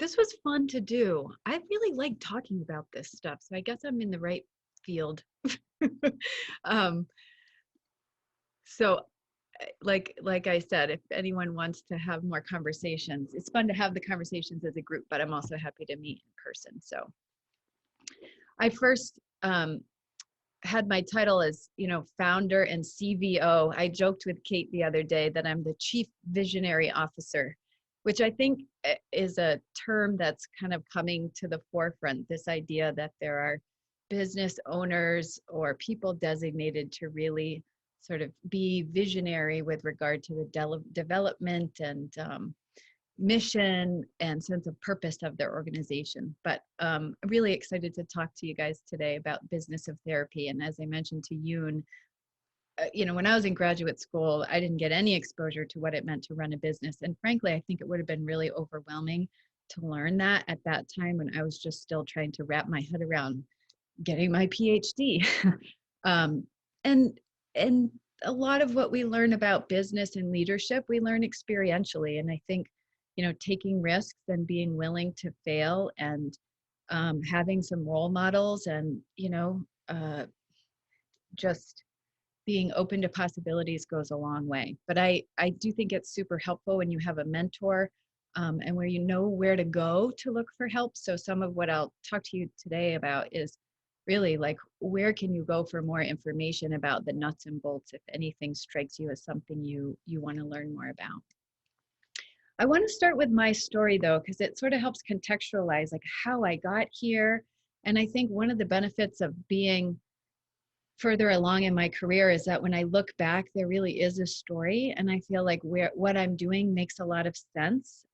This was fun to do. I really like talking about this stuff, so I guess I'm in the right field. um, so, like I said, if anyone wants to have more conversations, it's fun to have the conversations as a group, but I'm also happy to meet in person. So I first had my title as, founder and CVO. I joked with Kate the other day that I'm the Chief Visionary Officer, which I think is a term that's kind of coming to the forefront, this idea that there are business owners or people designated to really sort of be visionary with regard to the development and mission and sense of purpose of their organization. But I'm really excited to talk to you guys today about business of therapy. And as I mentioned to Yoon, when I was in graduate school, I didn't get any exposure to what it meant to run a business. And frankly, I think it would have been really overwhelming to learn that at that time when I was just still trying to wrap my head around getting my PhD. um, and and a lot of what we learn about business and leadership, we learn experientially. And I think, taking risks and being willing to fail and having some role models and, just being open to possibilities goes a long way. But I do think it's super helpful when you have a mentor and where you know where to go to look for help. So some of what I'll talk to you today about is really like, where can you go for more information about the nuts and bolts if anything strikes you as something you want to learn more about. I want to start with my story though, because it sort of helps contextualize like how I got here. And I think one of the benefits of being further along in my career is that when I look back, there really is a story. And I feel like what I'm doing makes a lot of sense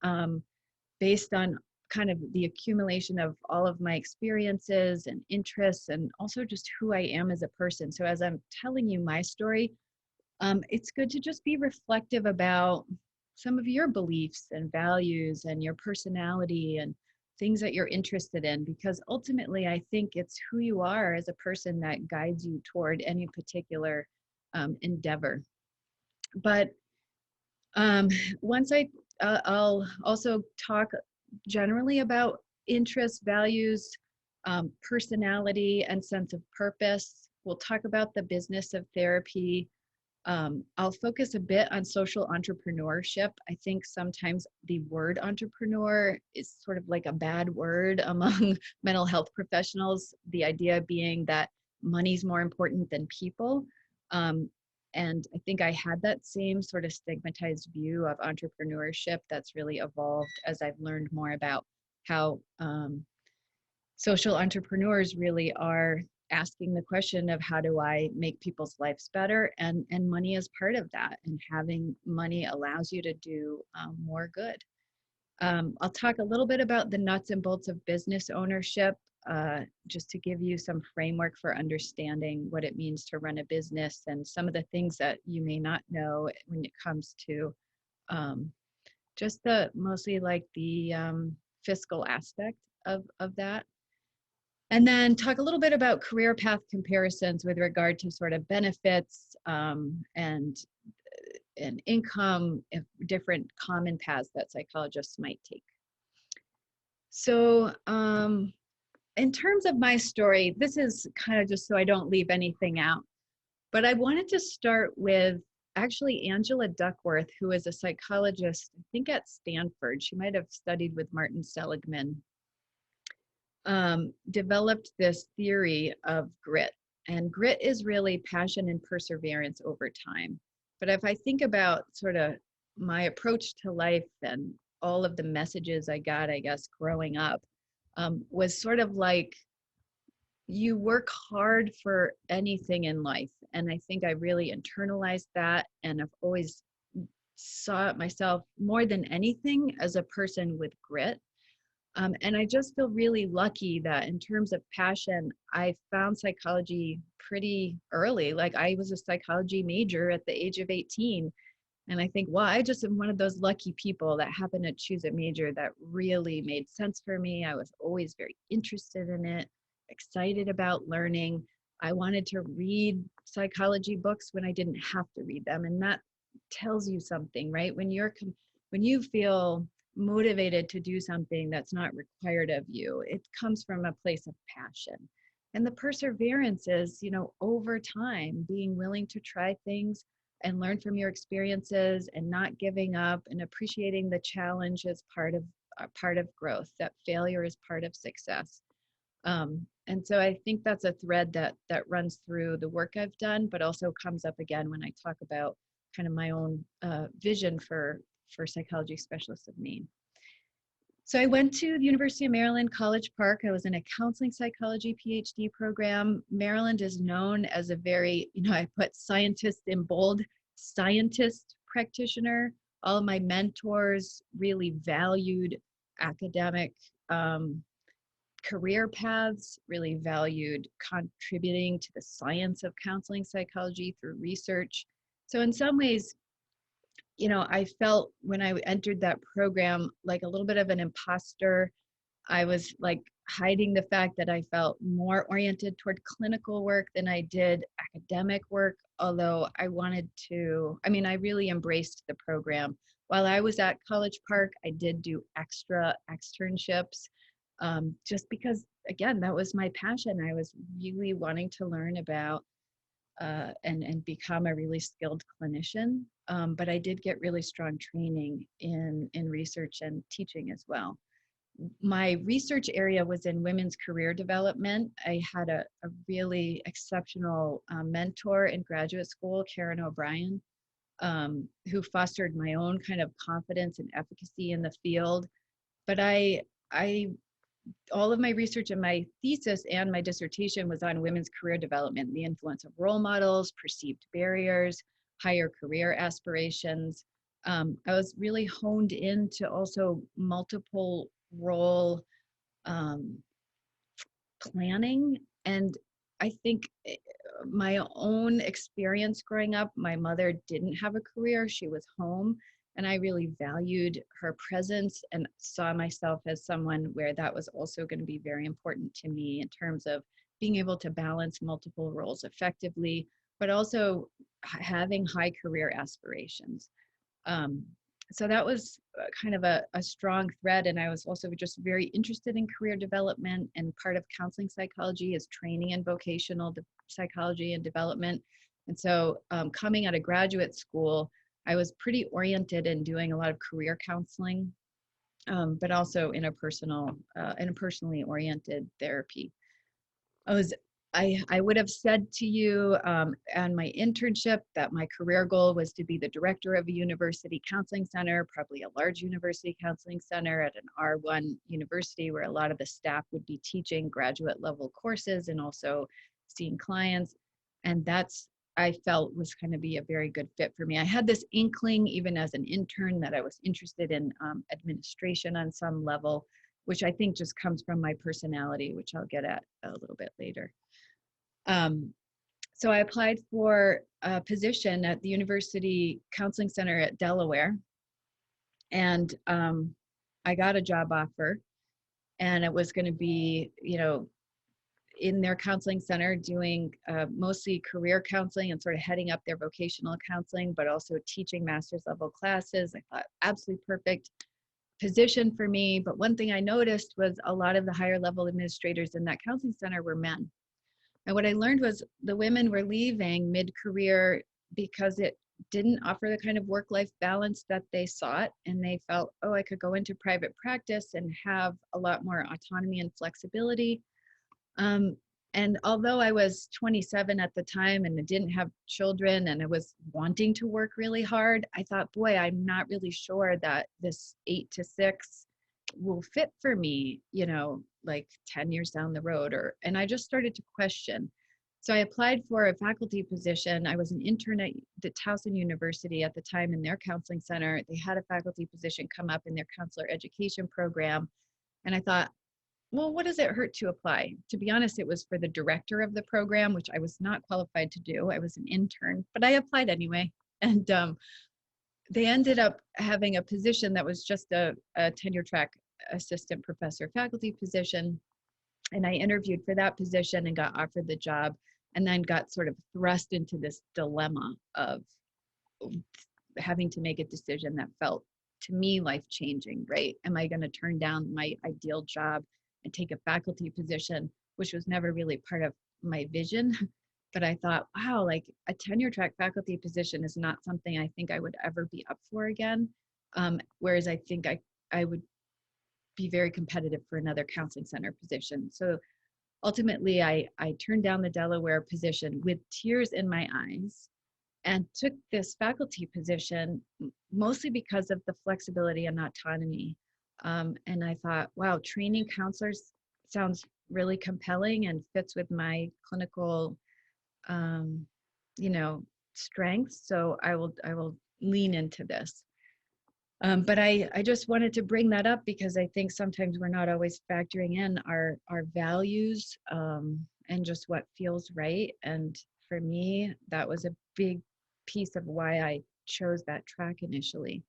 based on kind of the accumulation of all of my experiences and interests and also just who I am as a person. So as I'm telling you my story, it's good to just be reflective about some of your beliefs and values and your personality and things that you're interested in, because ultimately I think it's who you are as a person that guides you toward any particular endeavor. But I'll also talk generally about interests, values, personality, and sense of purpose. We'll talk about the business of therapy. I'll focus a bit on social entrepreneurship. I think sometimes the word entrepreneur is sort of like a bad word among mental health professionals, the idea being that money's more important than people. And I think I had that same sort of stigmatized view of entrepreneurship that's really evolved as I've learned more about how social entrepreneurs really are asking the question of how do I make people's lives better, and money is part of that, and having money allows you to do more good. I'll talk a little bit about the nuts and bolts of business ownership, just to give you some framework for understanding what it means to run a business and some of the things that you may not know when it comes to just mostly like the fiscal aspect of that. And then talk a little bit about career path comparisons with regard to sort of benefits and income, different common paths that psychologists might take. So in terms of my story, this is kind of just so I don't leave anything out, but I wanted to start with actually Angela Duckworth, who is a psychologist, I think at Stanford. She might have studied with Martin Seligman. Developed this theory of grit. And grit is really passion and perseverance over time. But if I think about sort of my approach to life and all of the messages I got, I guess, growing up, was sort of like, you work hard for anything in life. And I think I really internalized that, and I've always saw myself more than anything as a person with grit. And I just feel really lucky that in terms of passion, I found psychology pretty early. Like I was a psychology major at the age of 18. And I think, well, I just am one of those lucky people that happened to choose a major that really made sense for me. I was always very interested in it, excited about learning. I wanted to read psychology books when I didn't have to read them. And that tells you something, right? When you feel motivated to do something that's not required of you. It comes from a place of passion. And the perseverance is, over time, being willing to try things and learn from your experiences and not giving up and appreciating the challenge as part of growth, that failure is part of success. And so I think that's a thread that runs through the work I've done, but also comes up again when I talk about kind of my own vision for Psychology Specialists of Maine. So I went to the University of Maryland, College Park. I was in a counseling psychology PhD program. Maryland is known as a very, I put scientist in bold, scientist practitioner. All of my mentors really valued academic career paths, really valued contributing to the science of counseling psychology through research. So in some ways, I felt when I entered that program like a little bit of an imposter. I was like hiding the fact that I felt more oriented toward clinical work than I did academic work, although I really embraced the program. While I was at College Park, I did do extra externships, just because, again, that was my passion. I was really wanting to learn about and become a really skilled clinician. But I did get really strong training in research and teaching as well. My research area was in women's career development. I had a really exceptional mentor in graduate school, Karen O'Brien, who fostered my own kind of confidence and efficacy in the field. But all of my research and my thesis and my dissertation was on women's career development, the influence of role models, perceived barriers, higher career aspirations. I was really honed into also multiple role planning. And I think my own experience growing up, my mother didn't have a career, she was home. And I really valued her presence and saw myself as someone where that was also going to be very important to me in terms of being able to balance multiple roles effectively, but also having high career aspirations. So that was kind of a strong thread. And I was also just very interested in career development, and part of counseling psychology is training in vocational psychology and development. And so coming out of graduate school, I was pretty oriented in doing a lot of career counseling, but also interpersonally oriented therapy. I would have said to you on my internship that my career goal was to be the director of a university counseling center, probably a large university counseling center at an R1 university where a lot of the staff would be teaching graduate level courses and also seeing clients. And I felt was going to be a very good fit for me. I had this inkling even as an intern that I was interested in administration on some level, which I think just comes from my personality, which I'll get at a little bit later. So I applied for a position at the University Counseling Center at Delaware, and I got a job offer, and it was going to be, in their counseling center doing mostly career counseling and sort of heading up their vocational counseling, but also teaching master's level classes. I thought absolutely perfect position for me. But one thing I noticed was a lot of the higher level administrators in that counseling center were men. And what I learned was the women were leaving mid-career because it didn't offer the kind of work-life balance that they sought. And they felt, oh, I could go into private practice and have a lot more autonomy and flexibility. And although I was 27 at the time and I didn't have children and I was wanting to work really hard, I thought, boy, I'm not really sure that this 8 to 6 will fit for me, like 10 years down the road, and I just started to question. So I applied for a faculty position. I was an intern at the Towson University at the time in their counseling center. They had a faculty position come up in their counselor education program. And I thought, well, what does it hurt to apply? To be honest, it was for the director of the program, which I was not qualified to do. I was an intern, but I applied anyway. And they ended up having a position that was just a tenure track assistant professor faculty position. And I interviewed for that position and got offered the job, and then got sort of thrust into this dilemma of having to make a decision that felt to me, life-changing, right? Am I going to turn down my ideal job and take a faculty position, which was never really part of my vision? But I thought, wow, like a tenure track faculty position is not something I think I would ever be up for again. Whereas I think I would be very competitive for another counseling center position. So ultimately, I turned down the Delaware position with tears in my eyes and took this faculty position mostly because of the flexibility and autonomy. And I thought, wow, training counselors sounds really compelling and fits with my clinical, you know, strengths. So I will lean into this. But I just wanted to bring that up because I think sometimes we're not always factoring in our values, and just what feels right. And for me, that was a big piece of why I chose that track initially.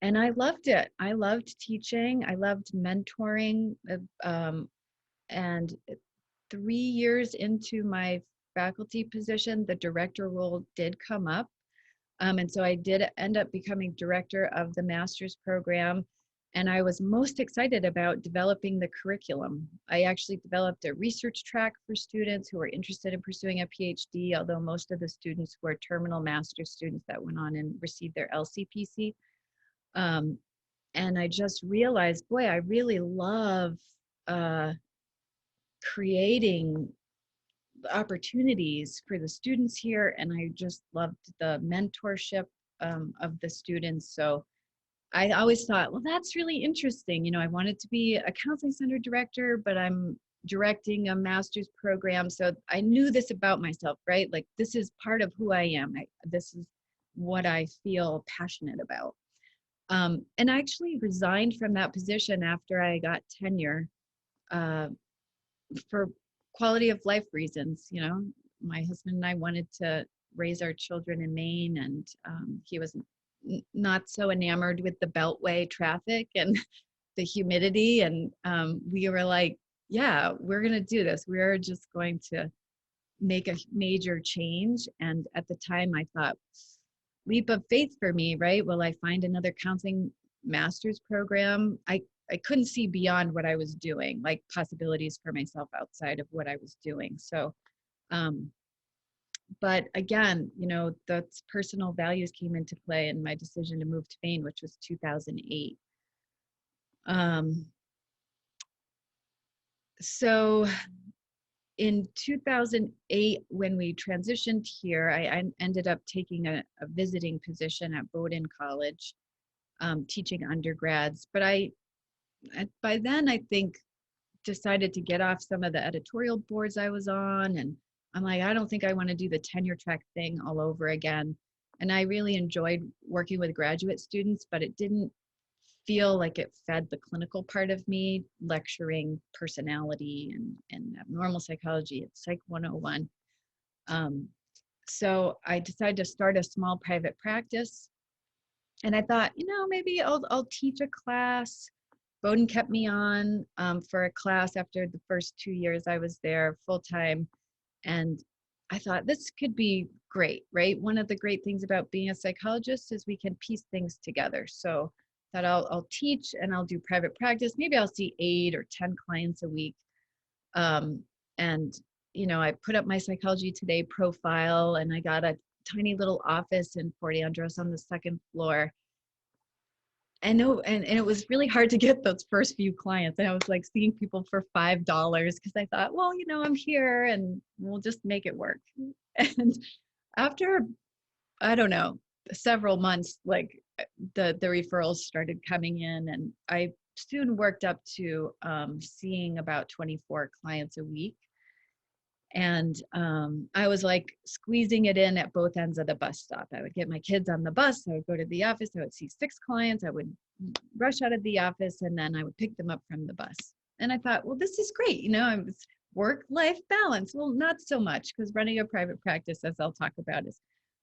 And I loved it. I loved teaching. I loved mentoring. And 3 years into my faculty position, the director role did come up. And so I did end up becoming director of the master's program. And I was most excited about developing the curriculum. I actually developed a research track for students who were interested in pursuing a PhD, although most of the students were terminal master's students that went on and received their LCPC. And I just realized, boy, I really love creating opportunities for the students here, and I just loved the mentorship of the students. So I always thought, well, that's really interesting. You know, I wanted to be a counseling center director, but I'm directing a master's program. So I knew this about myself, right? Like, this is part of who I am. This is what I feel passionate about. And I actually resigned from that position after I got tenure for quality of life reasons. You know, my husband and I wanted to raise our children in Maine, and he was not so enamored with the Beltway traffic and the humidity. And we were like, yeah, we're going to do this. We're just going to make a major change. And at the time I thought, leap of faith for me, right? Will I find another counseling master's program? I couldn't see beyond what I was doing, like possibilities for myself outside of what I was doing. So, but again, you know, that's personal values came into play in my decision to move to Maine, which was 2008. So in 2008, when we transitioned here, I ended up taking a visiting position at Bowdoin College, teaching undergrads. But by then, I think, decided to get off some of the editorial boards I was on. And I'm like, I don't think I want to do the tenure track thing all over again. And I really enjoyed working with graduate students, but it didn't feel like it fed the clinical part of me, lecturing personality and abnormal psychology at Psych 101. So I decided to start a small private practice. And I thought, you know, maybe I'll teach a class. Bowdoin kept me on for a class after the first 2 years I was there full time. And I thought this could be great, right? One of the great things about being a psychologist is we can piece things together. So that I'll teach and I'll do private practice. Maybe I'll see 8 or 10 clients a week. And, you know, I put up my Psychology Today profile, and I got a tiny little office in Port Andros on the 2nd floor. And it was really hard to get those first few clients. And I was like seeing people for $5 because I thought, well, you know, I'm here and we'll just make it work. And after, I don't know, several months, like the referrals started coming in, and I soon worked up to seeing about 24 clients a week. And I was like squeezing it in at both ends of the bus stop. I would get my kids on the bus, I would go to the office, I would see 6 clients, I would rush out of the office, and then I would pick them up from the bus. And I thought, well, this is great. You know, I was work-life balance. Well, not so much, because running a private practice, as I'll talk about, is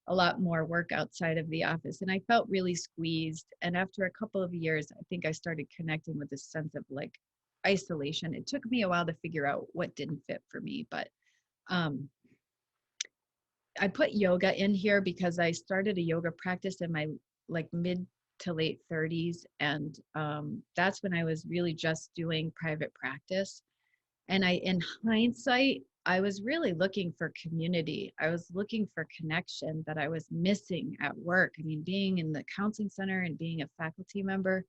a lot more work outside of the office. And I felt really squeezed. And after a couple of years, I think I started connecting with this sense of like isolation. It took me a while to figure out what didn't fit for me, but I put yoga in here because I started a yoga practice in my like mid to late 30s. And that's when I was really just doing private practice. And in hindsight, I was really looking for community. I was looking for connection that I was missing at work. I mean, being in the counseling center and being a faculty member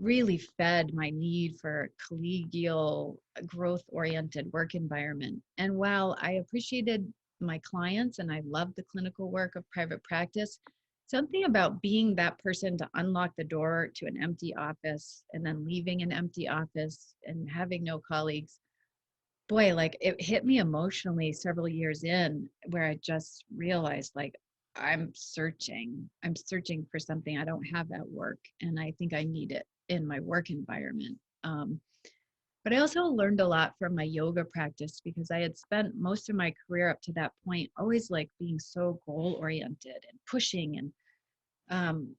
really fed my need for collegial, growth-oriented work environment. And while I appreciated my clients and I loved the clinical work of private practice, something about being that person to unlock the door to an empty office and then leaving an empty office and having no colleagues, boy, like it hit me emotionally several years in, where I just realized like I'm searching for something I don't have at work, and I think I need it in my work environment. But I also learned a lot from my yoga practice, because I had spent most of my career up to that point always like being so goal oriented and pushing. And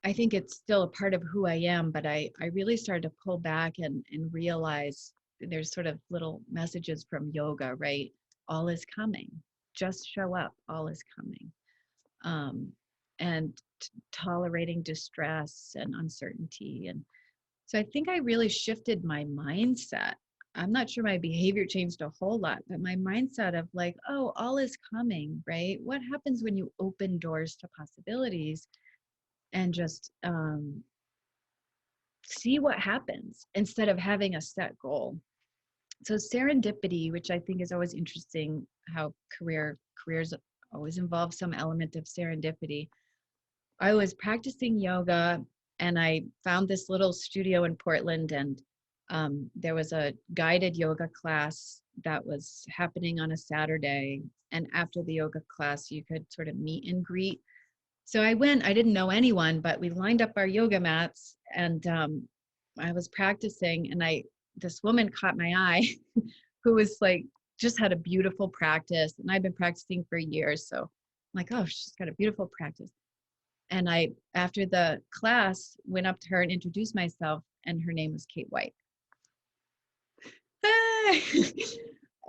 I think it's still a part of who I am, but I really started to pull back and realize there's sort of little messages from yoga, right? All is coming. Just show up. All is coming. And tolerating distress and uncertainty. And so I think I really shifted my mindset. I'm not sure my behavior changed a whole lot, but my mindset of like, oh, all is coming, right? What happens when you open doors to possibilities and just see what happens instead of having a set goal? So serendipity, which I think is always interesting, how careers always involve some element of serendipity. I was practicing yoga and I found this little studio in Portland, and there was a guided yoga class that was happening on a Saturday. And after the yoga class, you could sort of meet and greet. So I went, I didn't know anyone, but we lined up our yoga mats, and I was practicing, and this woman caught my eye who was like, just had a beautiful practice. And I've been practicing for years. So I'm like, oh, she's got a beautiful practice. And I, after the class, went up to her and introduced myself, and her name was Kate White.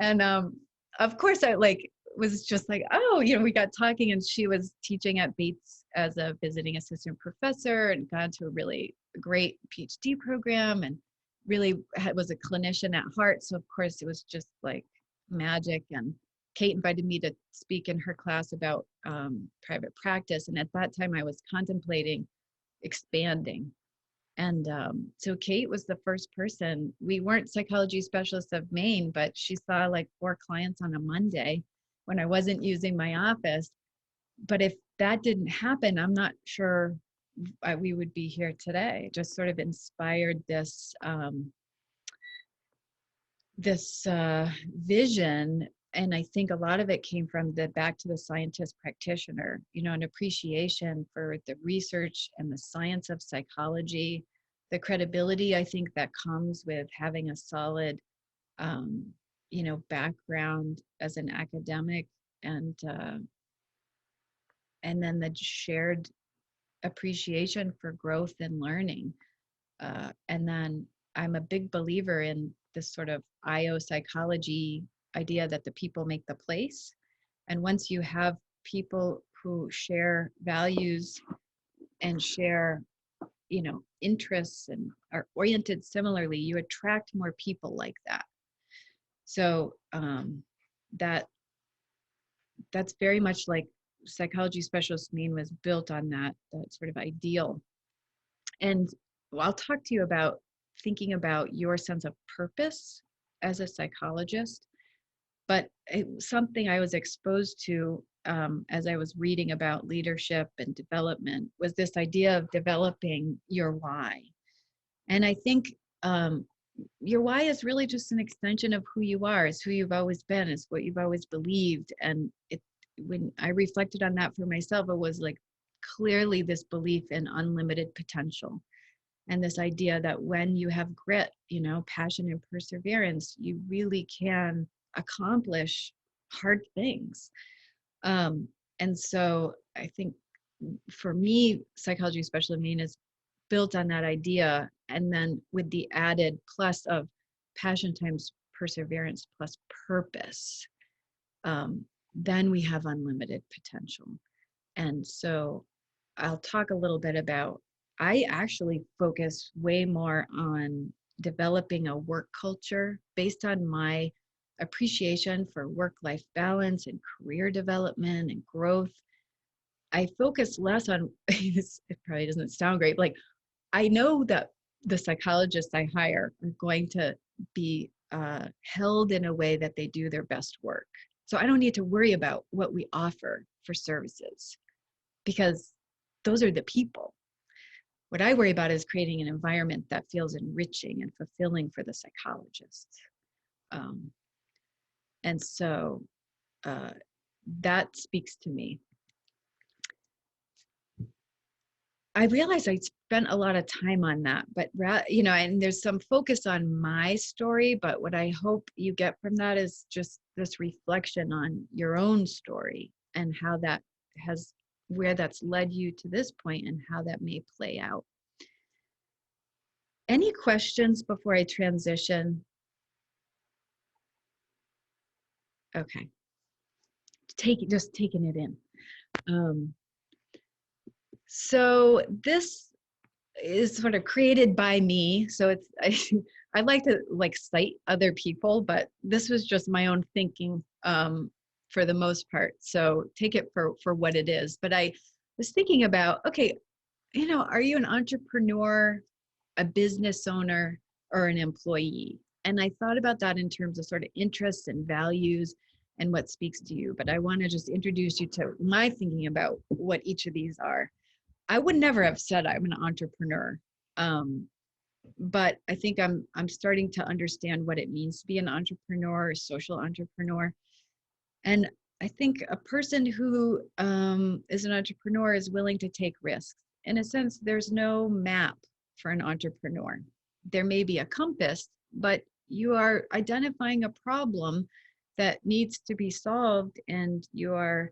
And of course I like was just like, oh, we got talking, and she was teaching at Bates as a visiting assistant professor and got into a really great PhD program, and really was a clinician at heart. So of course it was just like magic. And Kate invited me to speak in her class about private practice. And at that time I was contemplating expanding. And so Kate was the first person. We weren't Psychology Specialists of Maine, but she saw like 4 clients on a Monday when I wasn't using my office. But if that didn't happen, I'm not sure we would be here today. It just sort of inspired this vision. And I think a lot of it came from the back to the scientist practitioner, an appreciation for the research and the science of psychology, the credibility I think that comes with having a solid, background as an academic, and then the shared appreciation for growth and learning. And then I'm a big believer in this sort of IO psychology idea that the people make the place. And once you have people who share values and share, interests and are oriented similarly, you attract more people like that. So that's very much like Psychology Specialists Maine was built on that sort of ideal. And I'll talk to you about thinking about your sense of purpose as a psychologist. But something I was exposed to as I was reading about leadership and development was this idea of developing your why. And I think your why is really just an extension of who you are. It's who you've always been. It's what you've always believed. And when I reflected on that for myself, it was like clearly this belief in unlimited potential. And this idea that when you have grit, passion and perseverance, you really can accomplish hard things. And so I think for me, Psychology Specialists of Maine is built on that idea. And then with the added plus of passion times perseverance plus purpose, then we have unlimited potential. And so I'll talk a little bit about, I actually focus way more on developing a work culture based on my appreciation for work-life balance and career development and growth. I focus less on, it probably doesn't sound great, like I know that the psychologists I hire are going to be held in a way that they do their best work. So I don't need to worry about what we offer for services because those are the people. What I worry about is creating an environment that feels enriching and fulfilling for the psychologists. Um, and so that speaks to me. I realized I spent a lot of time on that, but and there's some focus on my story, but what I hope you get from that is just this reflection on your own story and how that has, where that's led you to this point and how that may play out. Any questions before I transition? Okay, just taking it in. So this is sort of created by me. So I like to cite other people, but this was just my own thinking for the most part. So take it for what it is. But I was thinking about, okay, are you an entrepreneur, a business owner, or an employee? And I thought about that in terms of sort of interests and values and what speaks to you. But I want to just introduce you to my thinking about what each of these are. I would never have said I'm an entrepreneur, but I think I'm starting to understand what it means to be an entrepreneur, a social entrepreneur, and I think a person who is an entrepreneur is willing to take risks. In a sense, there's no map for an entrepreneur. There may be a compass, but you are identifying a problem that needs to be solved, and you are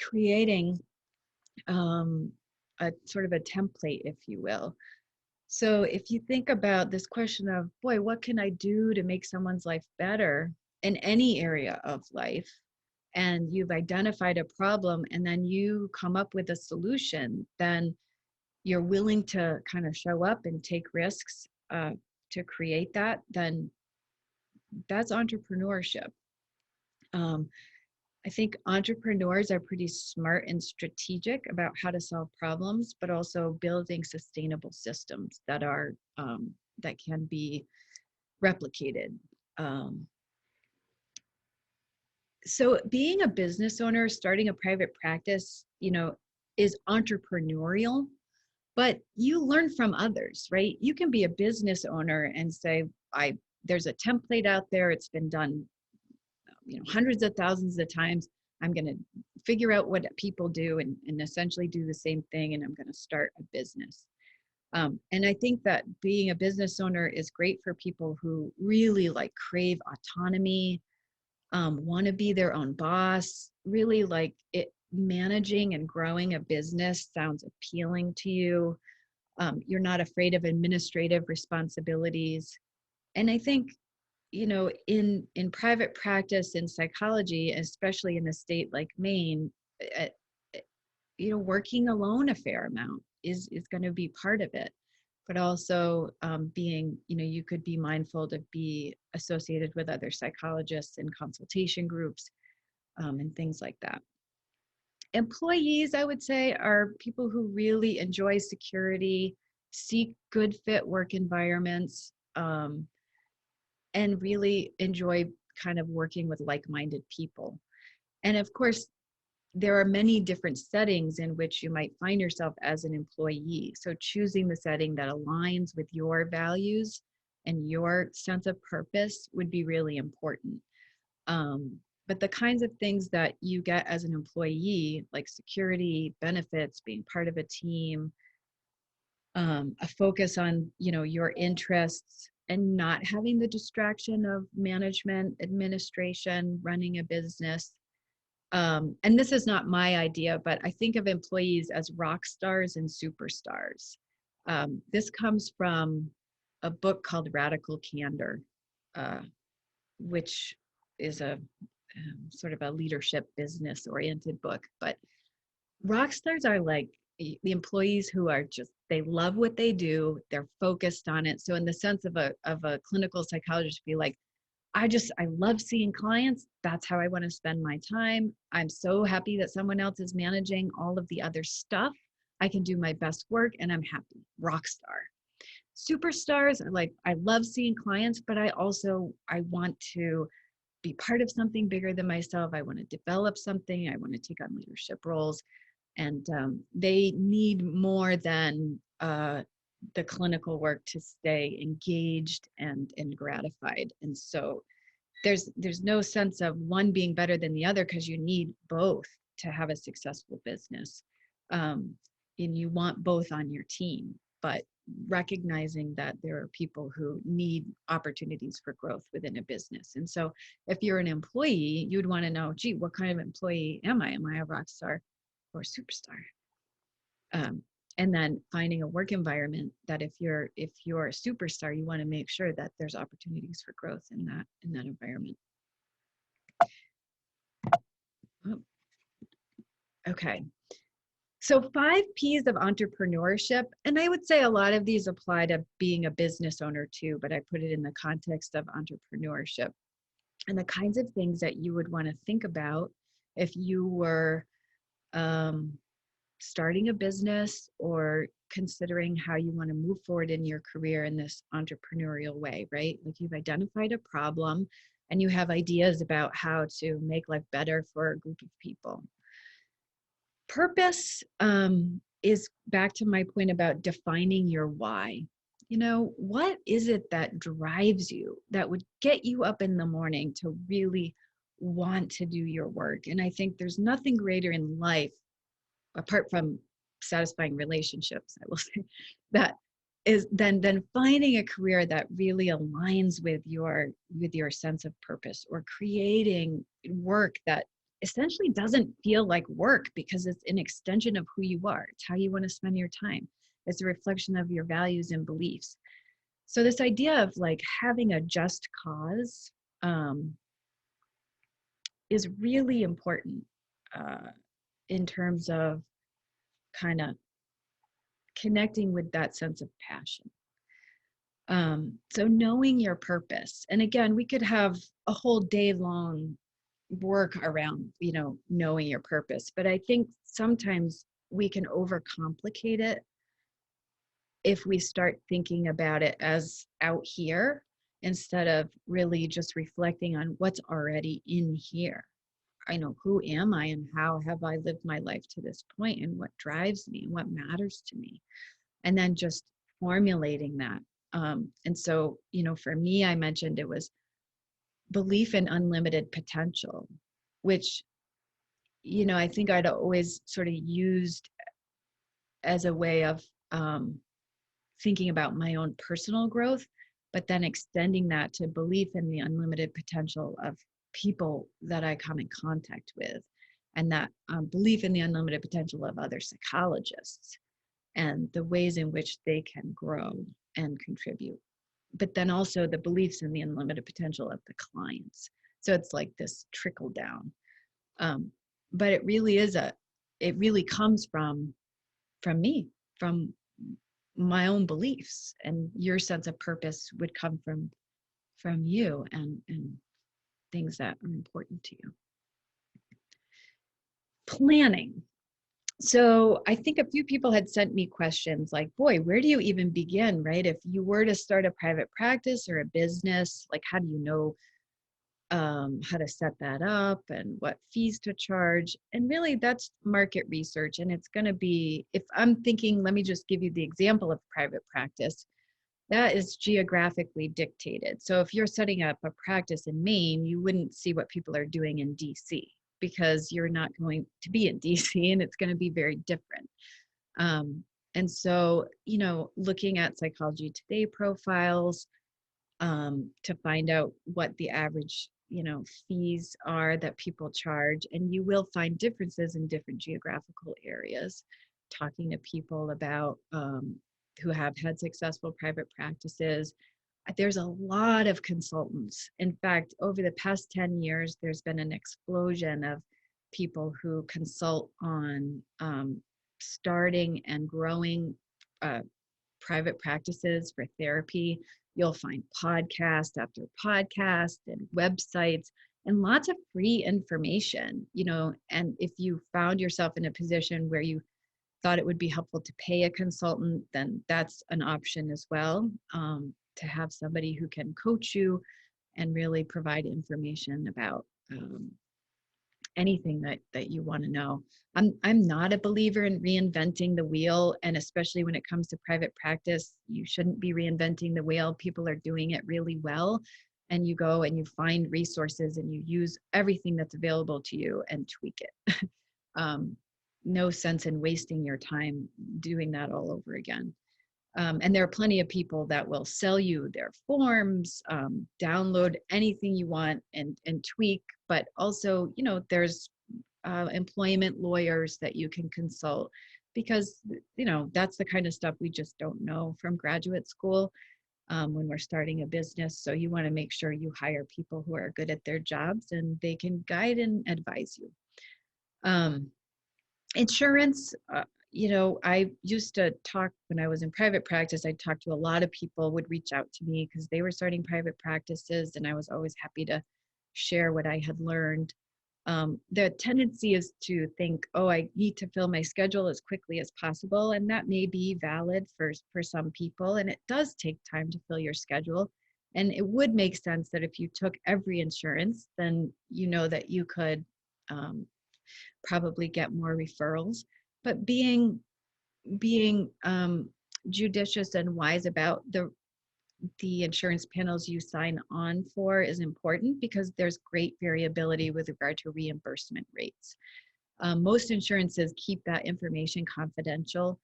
creating a sort of a template, if you will. So if you think about this question of, boy, what can I do to make someone's life better in any area of life? And you've identified a problem and then you come up with a solution, then you're willing to kind of show up and take risks to create that, then that's entrepreneurship. I think entrepreneurs are pretty smart and strategic about how to solve problems, but also building sustainable systems that are that can be replicated. So being a business owner, starting a private practice, is entrepreneurial, but you learn from others, right? You can be a business owner and say, there's a template out there, it's been done hundreds of thousands of times. I'm going to figure out what people do and essentially do the same thing, and I'm going to start a business. And I think that being a business owner is great for people who really crave autonomy, want to be their own boss, really like it. Managing and growing a business sounds appealing to you. You're not afraid of administrative responsibilities. And I think in private practice in psychology, especially in a state like Maine, working alone a fair amount is going to be part of it. But also being, you could be mindful to be associated with other psychologists and consultation groups and things like that. Employees, I would say, are people who really enjoy security, seek good fit work environments, and really enjoy kind of working with like-minded people. And of course, there are many different settings in which you might find yourself as an employee. So choosing the setting that aligns with your values and your sense of purpose would be really important. But the kinds of things that you get as an employee, like security, benefits, being part of a team, a focus on, your interests, and not having the distraction of management, administration, running a business. And this is not my idea, but I think of employees as rock stars and superstars. This comes from a book called Radical Candor, which is a sort of a leadership business oriented book. But rock stars are like the employees who are just, they love what they do, they're focused on it. So in the sense of a clinical psychologist, be like, I love seeing clients. That's how I want to spend my time. I'm so happy that someone else is managing all of the other stuff. I can do my best work and I'm happy. Rock star. Superstars are like, I love seeing clients, but I want to be part of something bigger than myself. I want to develop something. I want to take on leadership roles. And they need more than the clinical work to stay engaged and gratified. And so there's no sense of one being better than the other, because you need both to have a successful business. And you want both on your team, but recognizing that there are people who need opportunities for growth within a business. And so if you're an employee, you'd want to know, gee, what kind of employee am I? Am I a rock star or a superstar? And then finding a work environment that if you're a superstar, you want to make sure that there's opportunities for growth in that environment. Oh. Okay. So 5 P's of entrepreneurship, and I would say a lot of these apply to being a business owner too, but I put it in the context of entrepreneurship, and the kinds of things that you would want to think about if you were starting a business or considering how you want to move forward in your career in this entrepreneurial way, right? Like, you've identified a problem and you have ideas about how to make life better for a group of people. Purpose is back to my point about defining your why. What is it that drives you, that would get you up in the morning to really want to do your work? And I think there's nothing greater in life, apart from satisfying relationships, I will say, that is than finding a career that really aligns with your sense of purpose, or creating work that essentially doesn't feel like work because it's an extension of who you are. It's how you want to spend your time. It's a reflection of your values and beliefs. So this idea of like having a just cause is really important in terms of kind of connecting with that sense of passion. So knowing your purpose, and again, we could have a whole day long work around, knowing your purpose, but I think sometimes we can overcomplicate it if we start thinking about it as out here instead of really just reflecting on what's already in here. I know, who am I and how have I lived my life to this point, and what drives me and what matters to me, and then just formulating that. And so, for me, I mentioned it was belief in unlimited potential, which, I think I'd always sort of used as a way of thinking about my own personal growth, but then extending that to belief in the unlimited potential of people that I come in contact with, and that belief in the unlimited potential of other psychologists and the ways in which they can grow and contribute. But then also the beliefs in the unlimited potential of the clients. So it's like this trickle down. But it really comes from me, from my own beliefs, and your sense of purpose would come from you and things that are important to you. Planning. So I think a few people had sent me questions like, boy, where do you even begin, right? If you were to start a private practice or a business, like, how do you know how to set that up and what fees to charge? And really, that's market research. And it's going to be, if I'm thinking, let me just give you the example of private practice, that is geographically dictated. So if you're setting up a practice in Maine, you wouldn't see what people are doing in DC, because you're not going to be in DC, and it's going to be very different. And so, looking at Psychology Today profiles to find out what the average, fees are that people charge. And you will find differences in different geographical areas. Talking to people about who have had successful private practices, there's a lot of consultants. In fact, over the past 10 years, there's been an explosion of people who consult on starting and growing private practices for therapy. You'll find podcast after podcast and websites and lots of free information, and if you found yourself in a position where you thought it would be helpful to pay a consultant, then that's an option as well, to have somebody who can coach you and really provide information about anything that you want to know. I'm not a believer in reinventing the wheel, and especially when it comes to private practice, you shouldn't be reinventing the wheel. People are doing it really well, and you go and you find resources and you use everything that's available to you and tweak it. No sense in wasting your time doing that all over again. And there are plenty of people that will sell you their forms, download anything you want and tweak, but also, there's employment lawyers that you can consult, because, that's the kind of stuff we just don't know from graduate school when we're starting a business. So you want to make sure you hire people who are good at their jobs and they can guide and advise you. Insurance, I used to talk when I was in private practice. I talked to a lot of people would reach out to me because they were starting private practices, and I was always happy to share what I had learned. The tendency is to think, oh, I need to fill my schedule as quickly as possible, and that may be valid for some people, and it does take time to fill your schedule. And it would make sense that if you took every insurance, then that you could probably get more referrals. But being judicious and wise about the insurance panels you sign on for is important, because there's great variability with regard to reimbursement rates. Most insurances keep that information confidential,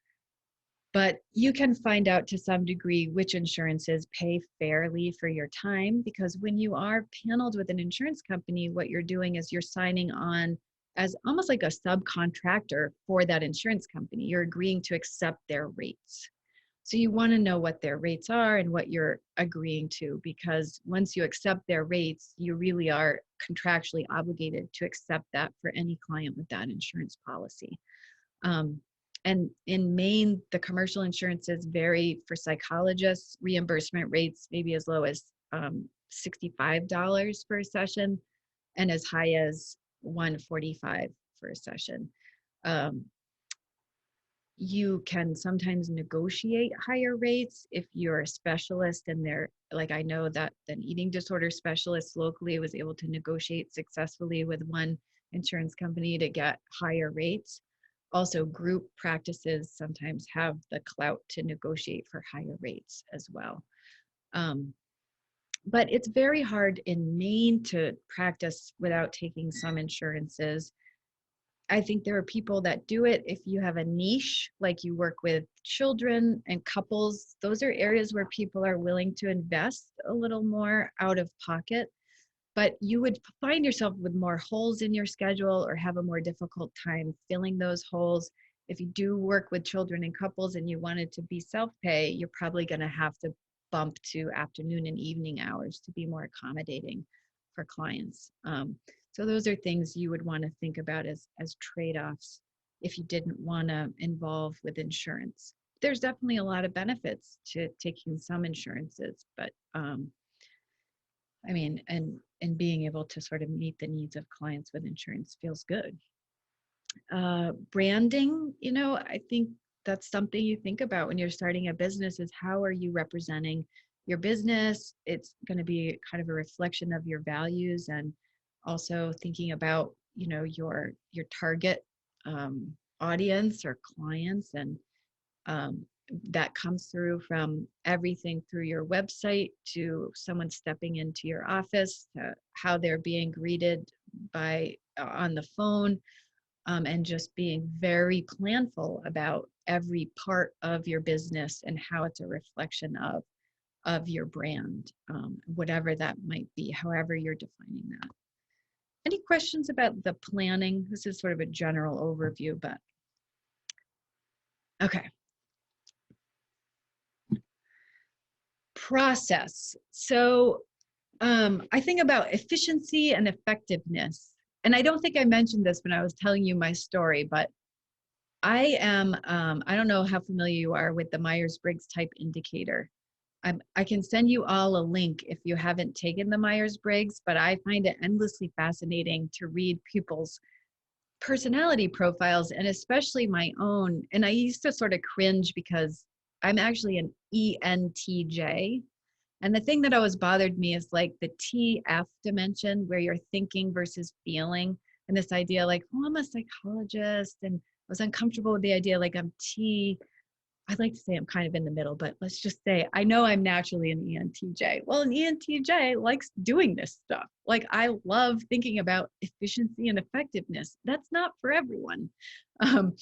but you can find out to some degree which insurances pay fairly for your time, because when you are paneled with an insurance company, what you're doing is you're signing on as almost like a subcontractor for that insurance company. You're agreeing to accept their rates. So you want to know what their rates are and what you're agreeing to, because once you accept their rates, you really are contractually obligated to accept that for any client with that insurance policy. And in Maine, the commercial insurances vary for psychologists, reimbursement rates maybe as low as $65 for a session and as high as $145 for a session. You can sometimes negotiate higher rates if you're a specialist, and they're like, I know that an eating disorder specialist locally was able to negotiate successfully with one insurance company to get higher rates. Also, group practices sometimes have the clout to negotiate for higher rates as well. But it's very hard in Maine to practice without taking some insurances. I think there are people that do it. If you have a niche, like you work with children and couples, those are areas where people are willing to invest a little more out of pocket. But you would find yourself with more holes in your schedule or have a more difficult time filling those holes. If you do work with children and couples and you wanted to be self-pay, you're probably going to have to bump to afternoon and evening hours to be more accommodating for clients. So those are things you would want to think about as trade-offs if you didn't want to involve with insurance. There's definitely a lot of benefits to taking some insurances, but I mean, and being able to sort of meet the needs of clients with insurance feels good. Branding, I think that's something you think about when you're starting a business, is how are you representing your business? It's going to be kind of a reflection of your values, and also thinking about, your target audience or clients, and that comes through from everything through your website to someone stepping into your office, to how they're being greeted on the phone, and just being very planful about every part of your business and how it's a reflection of your brand, whatever that might be, however you're defining that. Any questions about the planning? This is sort of a general overview, but okay. Process. So I think about efficiency and effectiveness. And I don't think I mentioned this when I was telling you my story, but I am, I don't know how familiar you are with the Myers-Briggs type indicator. I can send you all a link if you haven't taken the Myers-Briggs, but I find it endlessly fascinating to read people's personality profiles, and especially my own. And I used to sort of cringe because I'm actually an ENTJ. And the thing that always bothered me is like the TF dimension where you're thinking versus feeling. And this idea like, oh, I'm a psychologist. And I was uncomfortable with the idea like I'm T. I'd like to say I'm kind of in the middle, but let's just say I know I'm naturally an ENTJ. Well, an ENTJ likes doing this stuff. Like I love thinking about efficiency and effectiveness. That's not for everyone. Um,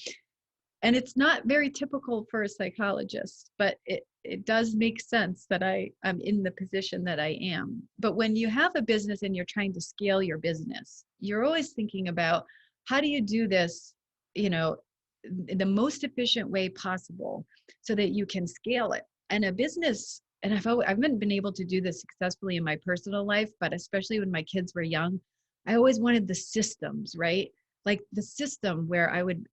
and it's not very typical for a psychologist, but it does make sense that I'm in the position that I am. But when you have a business and you're trying to scale your business, you're always thinking about how do you do this, you know, the most efficient way possible so that you can scale it. And a business, and I haven't been able to do this successfully in my personal life, but especially when my kids were young, I always wanted the systems, right? Like the system where I would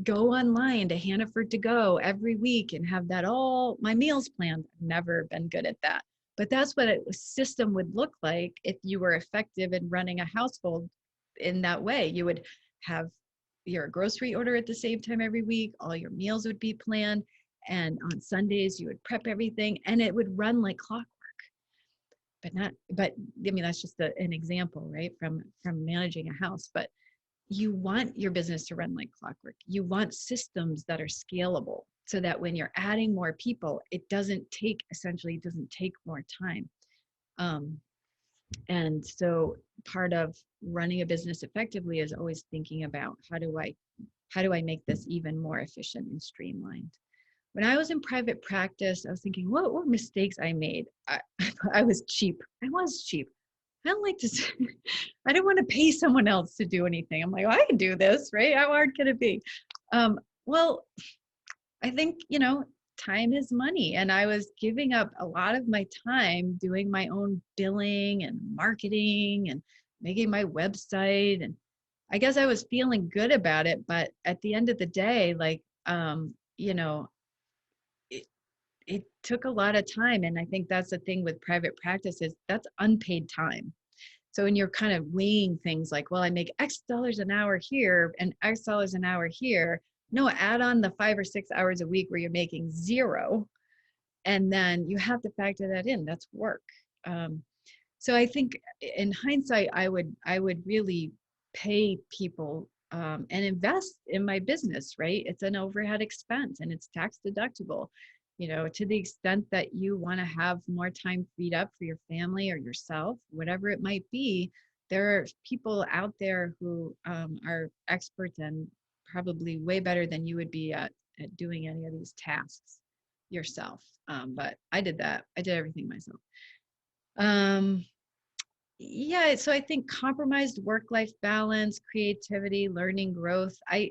go online to Hannaford to Go every week and have that all my meals planned. I've never been good at that. But that's what a system would look like if you were effective in running a household in that way. You would have your grocery order at the same time every week, all your meals would be planned, and on Sundays you would prep everything and it would run like clockwork. But I mean that's just an example, right? From managing a house. But you want your business to run like clockwork. You want systems that are scalable so that when you're adding more people, it doesn't take more time. And so part of running a business effectively is always thinking about how do I make this even more efficient and streamlined. When I was in private practice, I was thinking, what were mistakes I made? I was cheap. I was cheap. I don't like to, I didn't want to pay someone else to do anything. I'm like, well, I can do this, right? How hard can it be? Well, I think, time is money. And I was giving up a lot of my time doing my own billing and marketing and making my website. And I guess I was feeling good about it. But at the end of the day, like, it took a lot of time. And I think that's the thing with private practice is that's unpaid time. So when you're kind of weighing things like, well, I make X dollars an hour here and X dollars an hour here. No, add on the 5 or 6 hours a week where you're making zero. And then you have to factor that in. That's work. So I think in hindsight, I would really pay people and invest in my business, right? It's an overhead expense and it's tax deductible. To the extent that you want to have more time freed up for your family or yourself, whatever it might be, there are people out there who are experts and probably way better than you would be at doing any of these tasks yourself. But I did that. I did everything myself. Yeah, so I think compromised work-life balance, creativity, learning, growth. I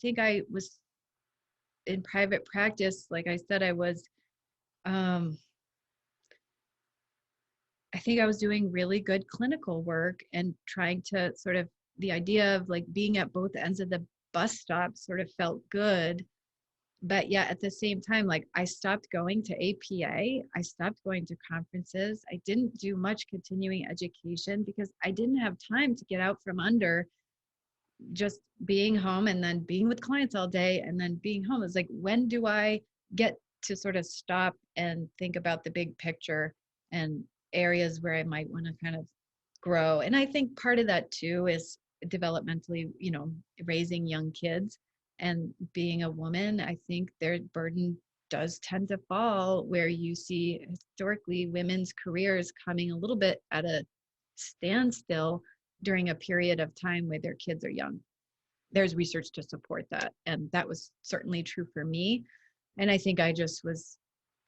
think I was in private practice, like I said, I think I was doing really good clinical work and trying to sort of, the idea of like being at both ends of the bus stop sort of felt good. But yeah, at the same time, like I stopped going to APA, I stopped going to conferences. I didn't do much continuing education because I didn't have time to get out from under just being home and then being with clients all day and then being home. It's like, when do I get to sort of stop and think about the big picture and areas where I might want to kind of grow? And I think part of that too is developmentally, raising young kids and being a woman. I think their burden does tend to fall where you see historically women's careers coming a little bit at a standstill during a period of time where their kids are young. There's research to support that. And that was certainly true for me. And I think I just was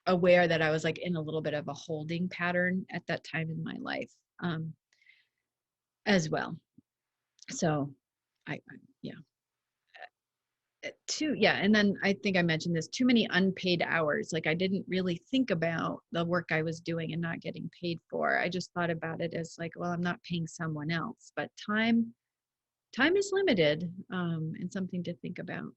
aware that I was like in a little bit of a holding pattern at that time in my life as well. So yeah. And then I think I mentioned this, too many unpaid hours. Like I didn't really think about the work I was doing and not getting paid for. I just thought about it as like, well, I'm not paying someone else, but time time is limited, and something to think about.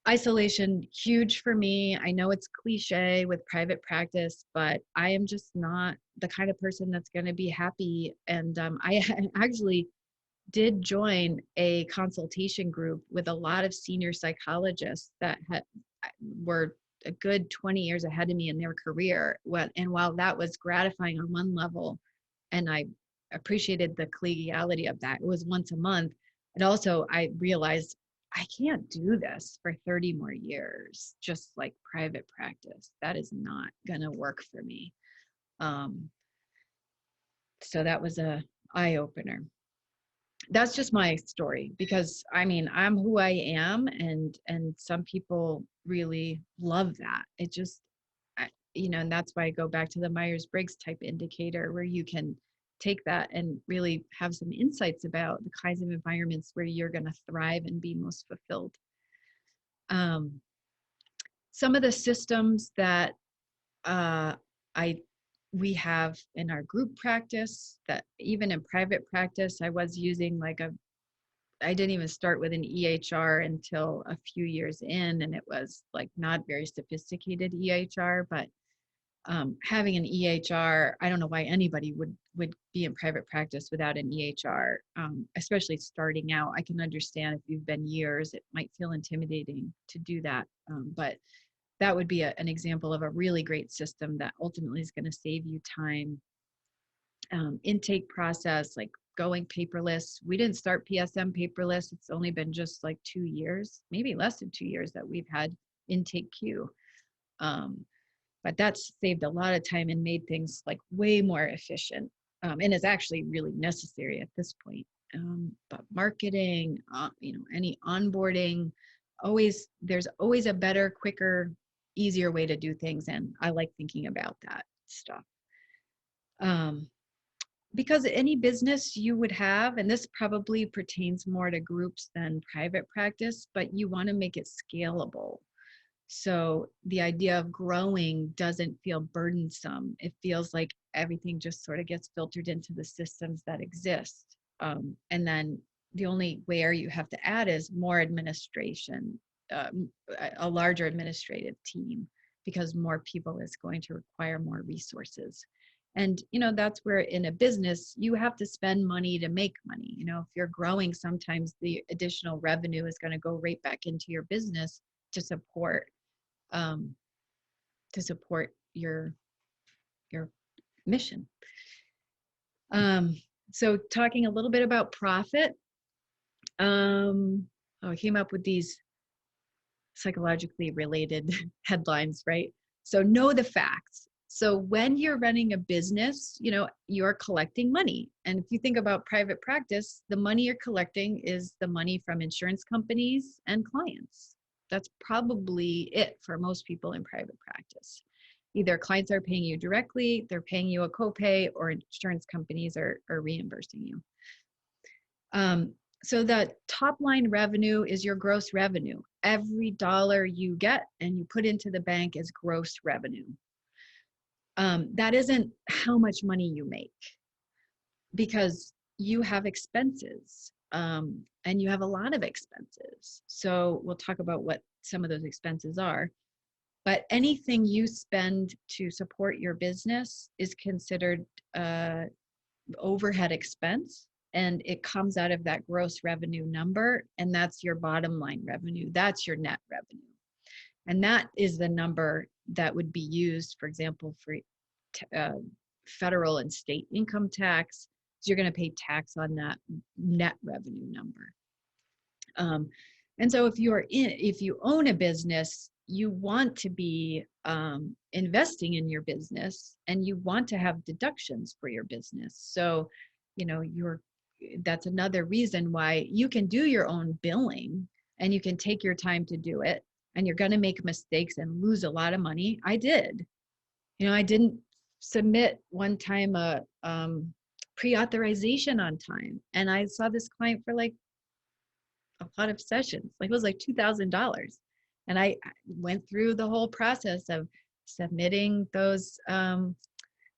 Isolation, huge for me. I know it's cliche with private practice, but I am just not the kind of person that's going to be happy. And I actually did join a consultation group with a lot of senior psychologists that were a good 20 years ahead of me in their career. And while that was gratifying on one level, and I appreciated the collegiality of that, it was once a month. And also I realized I can't do this for 30 more years, just like private practice. That is not going to work for me. So that was a eye opener. That's just my story, because I mean, I'm who I am, and some people really love that. It just, and that's why I go back to the Myers-Briggs type indicator, where you can take that and really have some insights about the kinds of environments where you're going to thrive and be most fulfilled. Some of the systems that we have in our group practice, that even in private practice, I was using I didn't even start with an EHR until a few years in, and it was like not very sophisticated EHR, but having an EHR, I don't know why anybody would be in private practice without an EHR, especially starting out. I can understand if you've been years, it might feel intimidating to do that, but that would be an example of a really great system that ultimately is going to save you time. Intake process, like going paperless. We didn't start PSM paperless. It's only been just like 2 years, maybe less than 2 years, that we've had intake queue. But that's saved a lot of time and made things like way more efficient, and is actually really necessary at this point. But marketing, any onboarding, there's always a better, quicker, easier way to do things, and I like thinking about that stuff. Because any business you would have, and this probably pertains more to groups than private practice, but you want to make it scalable. So the idea of growing doesn't feel burdensome. It feels like everything just sort of gets filtered into the systems that exist. And then the only where you have to add is more administration, a larger administrative team, because more people is going to require more resources. And, that's where in a business, you have to spend money to make money. If you're growing, sometimes the additional revenue is going to go right back into your business to support your mission. So talking a little bit about profit, I came up with these psychologically related headlines, right? So know the facts. So when you're running a business, you're collecting money. And if you think about private practice, the money you're collecting is the money from insurance companies and clients. That's probably it for most people in private practice. Either clients are paying you directly, they're paying you a copay, or insurance companies are reimbursing you. So the top line revenue is your gross revenue. Every dollar you get and you put into the bank is gross revenue. That isn't how much money you make, because you have expenses, and you have a lot of expenses. So we'll talk about what some of those expenses are. But anything you spend to support your business is considered overhead expense, and it comes out of that gross revenue number, and that's your bottom line revenue. That's your net revenue. And that is the number that would be used, for example, for federal and state income tax. So you're going to pay tax on that net revenue number. And so if you own a business, you want to be investing in your business, and you want to have deductions for your business. So, that's another reason why you can do your own billing, and you can take your time to do it, and you're going to make mistakes and lose a lot of money. I did. I didn't submit one time a pre-authorization on time, and I saw this client for like a lot of sessions. Like, it was like $2,000. And I went through the whole process of submitting those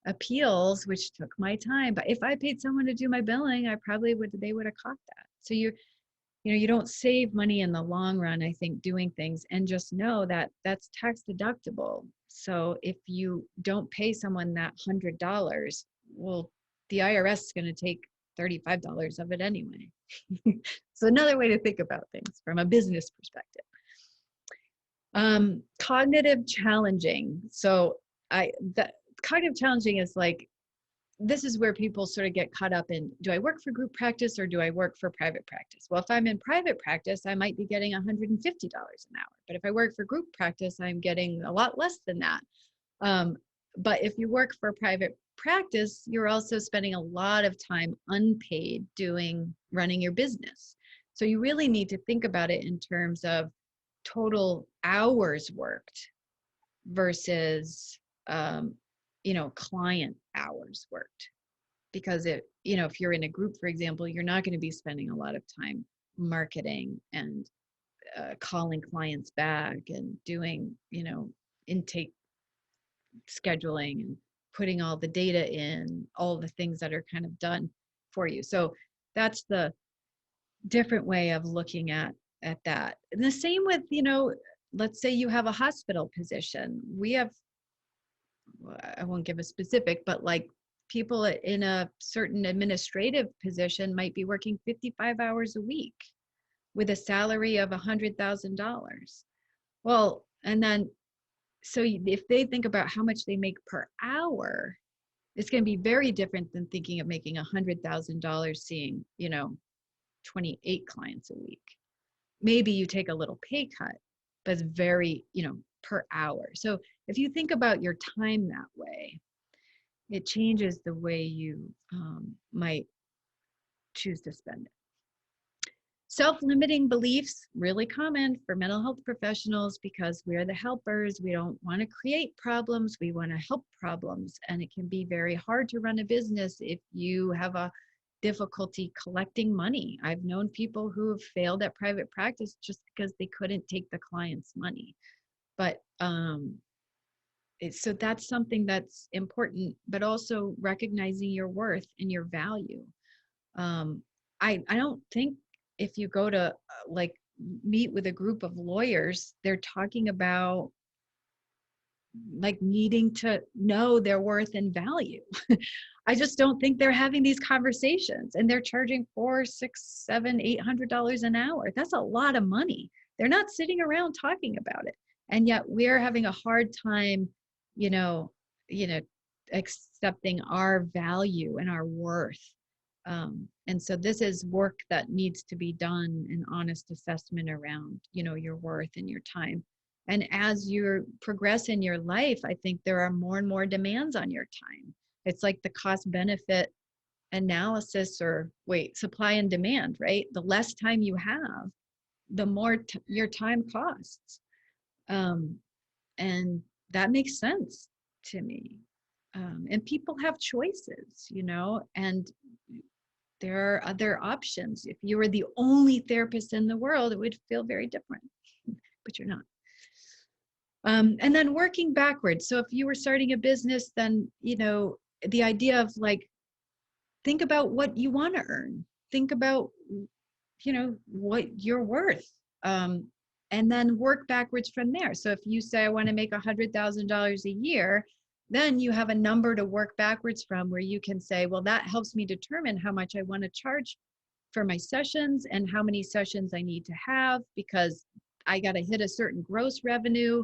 appeals, which took my time. But if I paid someone to do my billing, they would have caught that. So you don't save money in the long run, I think, doing things, and just know that that's tax deductible. So if you don't pay someone that $100, well, the IRS is going to take $35 of it anyway. So another way to think about things from a business perspective. Cognitive challenging. So cognitive challenging is like, this is where people sort of get caught up in, do I work for group practice or do I work for private practice? Well, if I'm in private practice, I might be getting $150 an hour. But if I work for group practice, I'm getting a lot less than that. But if you work for private practice, you're also spending a lot of time unpaid running your business. So you really need to think about it in terms of total hours worked versus client hours worked. Because if you're in a group, for example, you're not going to be spending a lot of time marketing and calling clients back and doing intake scheduling and putting all the data in, all the things that are kind of done for you. So that's the different way of looking at that. And the same with, let's say you have a hospital position. I won't give a specific, but like people in a certain administrative position might be working 55 hours a week with a salary of $100,000. Well, and then, so if they think about how much they make per hour, it's going to be very different than thinking of making $100,000 seeing, 28 clients a week. Maybe you take a little pay cut, but it's very, per hour. So if you think about your time that way, it changes the way you might choose to spend it. Self-limiting beliefs, really common for mental health professionals because we're the helpers. We don't want to create problems. We want to help problems. And it can be very hard to run a business if you have a difficulty collecting money. I've known people who have failed at private practice just because they couldn't take the client's money. But so that's something that's important, but also recognizing your worth and your value. I don't think if you go to meet with a group of lawyers, they're talking about like needing to know their worth and value. I just don't think they're having these conversations, and they're charging $400, $600, $700, $800 an hour. That's a lot of money. They're not sitting around talking about it. And yet we're having a hard time, accepting our value and our worth. And so this is work that needs to be done, an honest assessment around, your worth and your time. And as you progress in your life, I think there are more and more demands on your time. It's like the cost benefit analysis supply and demand, right? The less time you have, the more your time costs. And that makes sense to me. And people have choices, and there are other options. If you were the only therapist in the world, it would feel very different, but you're not. And then working backwards. So if you were starting a business, then, the idea of think about what you want to earn. Think about, what you're worth. And then work backwards from there. So if you say, I want to make $100,000 a year, then you have a number to work backwards from where you can say, well, that helps me determine how much I want to charge for my sessions and how many sessions I need to have, because I got to hit a certain gross revenue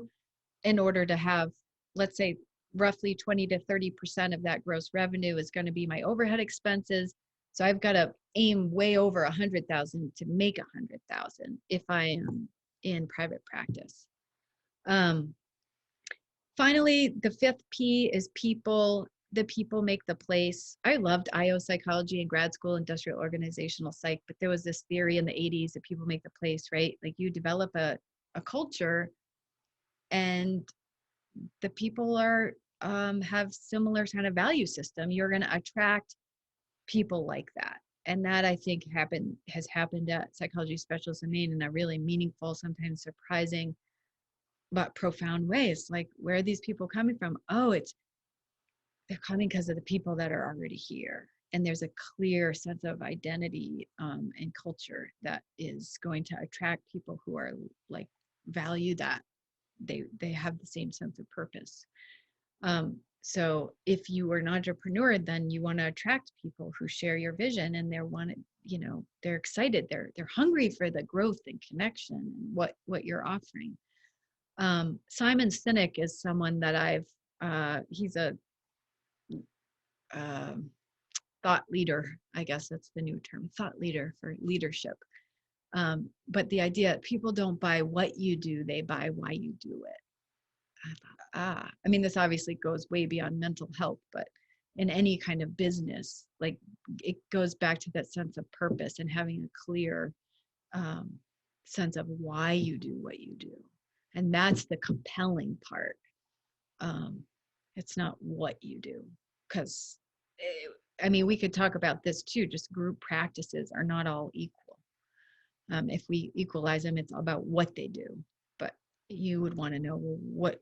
in order to have, let's say, roughly 20 to 30% of that gross revenue is going to be my overhead expenses. So I've got to aim way over 100,000 to make 100,000 if I am in private practice. Finally, the fifth P is people. The people make the place. I loved IO psychology in grad school, industrial organizational psych, but there was this theory in the 80s that people make the place, right? Like you develop a culture and the people have similar kind of value system. You're going to attract people like that. And that I think has happened at Psychology Specialists of Maine in a really meaningful, sometimes surprising, but profound ways. Like, where are these people coming from? Oh, they're coming because of the people that are already here. and there's a clear sense of identity and culture that is going to attract people who are like value that they have the same sense of purpose. So if you are an entrepreneur, then you want to attract people who share your vision, and they're excited, they're hungry for the growth and connection and what you're offering. Simon Sinek is someone that he's a thought leader, I guess that's the new term, thought leader for leadership. But the idea, people don't buy what you do, they buy why you do it. I thought, I mean, this obviously goes way beyond mental health, but in any kind of business, like it goes back to that sense of purpose and having a clear sense of why you do what you do. And that's the compelling part. It's not what you do, because I mean, we could talk about this too, just group practices are not all equal. If we equalize them, it's about what they do. But you would want to know, well,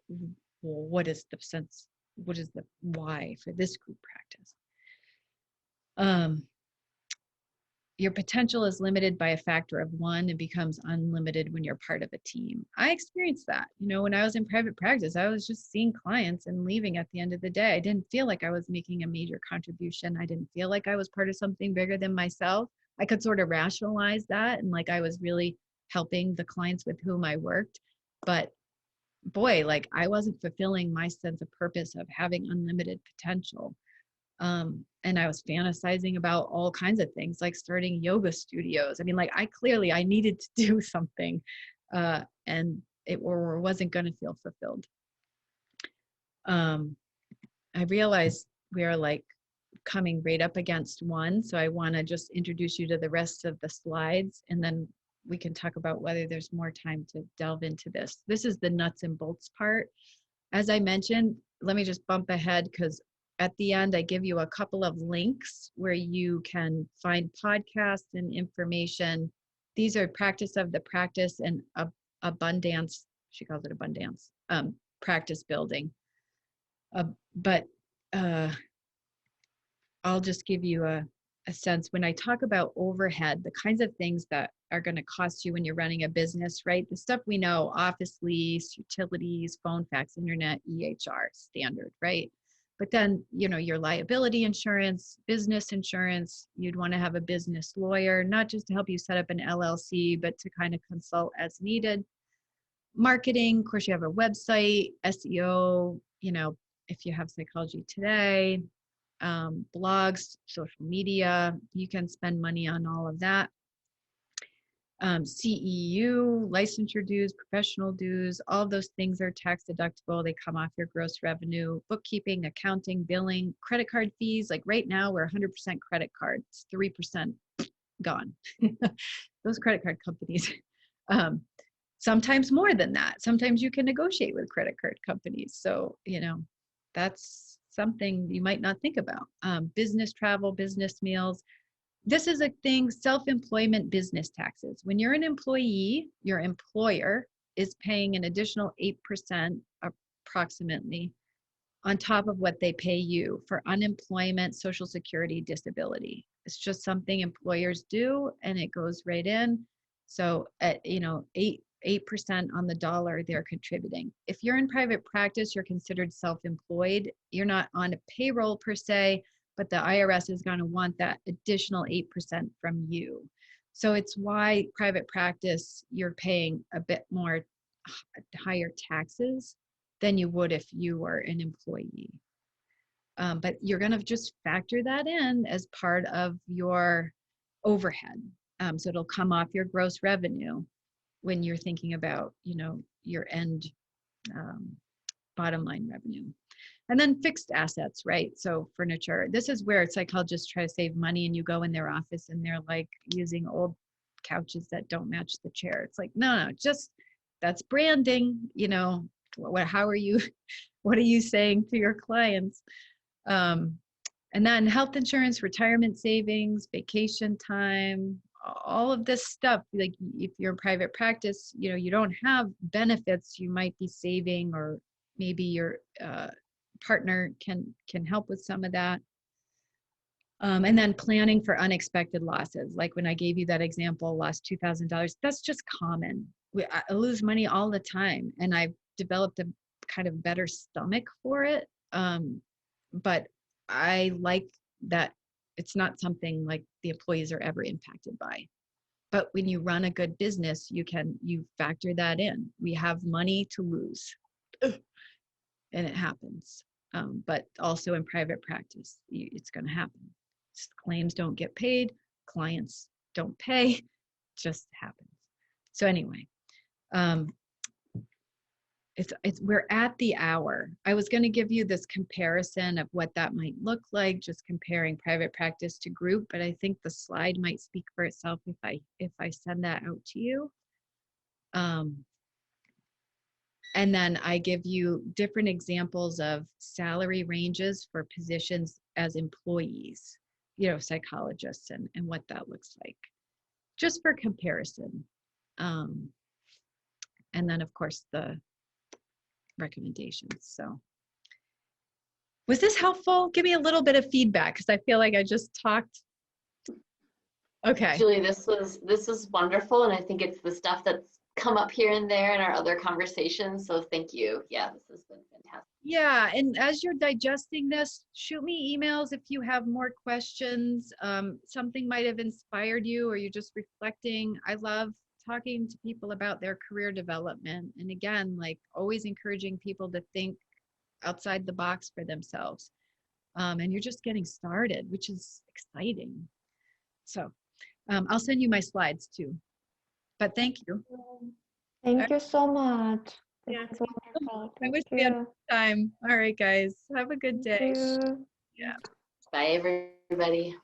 what is the sense, what is the why for this group practice? Your potential is limited by a factor of one and becomes unlimited when you're part of a team. I experienced that. When I was in private practice, I was just seeing clients and leaving at the end of the day. I didn't feel like I was making a major contribution. I didn't feel like I was part of something bigger than myself. I could sort of rationalize that, and like I was really helping the clients with whom I worked. But boy, like I wasn't fulfilling my sense of purpose of having unlimited potential. And I was fantasizing about all kinds of things, like starting yoga studios. I mean, like I needed to do something, and it wasn't going to feel fulfilled. I realized we are like coming right up against one. So I want to just introduce you to the rest of the slides, and then we can talk about whether there's more time to delve into this. This is the nuts and bolts part. As I mentioned, let me just bump ahead, because at the end, I give you a couple of links where you can find podcasts and information. These are practice of the practice and abundance, she calls it abundance, practice building. But I'll just give you a sense. When I talk about overhead, the kinds of things that are going to cost you when you're running a business, right? The stuff we know, office lease, utilities, phone, fax, internet, EHR, standard, right? But then, your liability insurance, business insurance, you'd want to have a business lawyer, not just to help you set up an LLC, but to kind of consult as needed. Marketing, of course, you have a website, SEO, if you have Psychology Today, blogs, social media, you can spend money on all of that. CEU, licensure dues, professional dues, all those things are tax deductible. They come off your gross revenue. Bookkeeping, accounting, billing, credit card fees. Like right now, we're 100% credit cards, 3% gone. Those credit card companies. Sometimes more than that. Sometimes you can negotiate with credit card companies. So, that's something you might not think about. Business travel, business meals. This is a thing, self-employment business taxes. When you're an employee, your employer is paying an additional 8% approximately on top of what they pay you for unemployment, Social Security, disability. It's just something employers do, and it goes right in. So at 8% on the dollar, they're contributing. If you're in private practice, you're considered self-employed. You're not on a payroll per se, but the IRS is going to want that additional 8% from you. So it's why private practice, you're paying a bit more higher taxes than you would if you were an employee. But you're going to just factor that in as part of your overhead. So it'll come off your gross revenue when you're thinking about, your end bottom line revenue. And then fixed assets, right? So furniture. This is where psychologists try to save money, and you go in their office and they're like using old couches that don't match the chair. It's like, no, just that's branding, how are you, what are you saying to your clients? And then health insurance, retirement savings, vacation time, all of this stuff. Like if you're in private practice, you don't have benefits, you might be saving, or maybe your partner can help with some of that. And then planning for unexpected losses. Like when I gave you that example, lost $2,000, that's just common. I lose money all the time, and I've developed a kind of better stomach for it. But I like that it's not something like the employees are ever impacted by. But when you run a good business, you factor that in. We have money to lose, and it happens. But also in private practice, it's going to happen. Claims don't get paid, clients don't pay, it just happens. So anyway, we're at the hour. I was going to give you this comparison of what that might look like, just comparing private practice to group, but I think the slide might speak for itself if I send that out to you. And then I give you different examples of salary ranges for positions as employees, psychologists, and what that looks like, just for comparison. And then, of course, the recommendations. So was this helpful? Give me a little bit of feedback, because I feel like I just talked. Okay. Julie, this was wonderful. And I think it's the stuff that's come up here and there in our other conversations. So thank you. Yeah, this has been fantastic. Yeah, and as you're digesting this, shoot me emails if you have more questions. Something might have inspired you, or you're just reflecting. I love talking to people about their career development. And again, like always encouraging people to think outside the box for themselves. And you're just getting started, which is exciting. So I'll send you my slides too. But thank you. Thank you so much. Yeah. It's wonderful. I wish we had time. All right, guys. Have a good day. Thank you. Yeah. Bye, everybody.